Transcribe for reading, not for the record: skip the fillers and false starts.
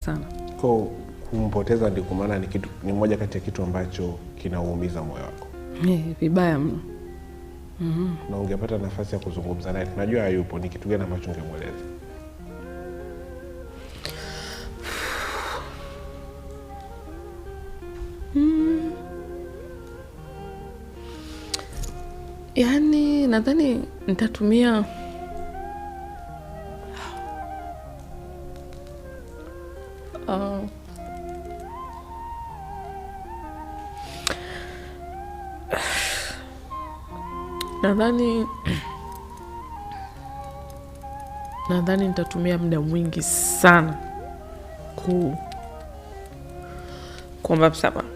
sana. Kwa kumpoteza ndiko maana ni moja kati ya kitu ambacho kinauumiza moyo wako. Vibaya mno. Na ungepata nafasi ya kuzungumza naye, najua hayupo, ni kitu gani ambacho ungemweleza? Yaani nadhani nitatumia nadhani nitatumia muda mwingi sana kuomba msamaha.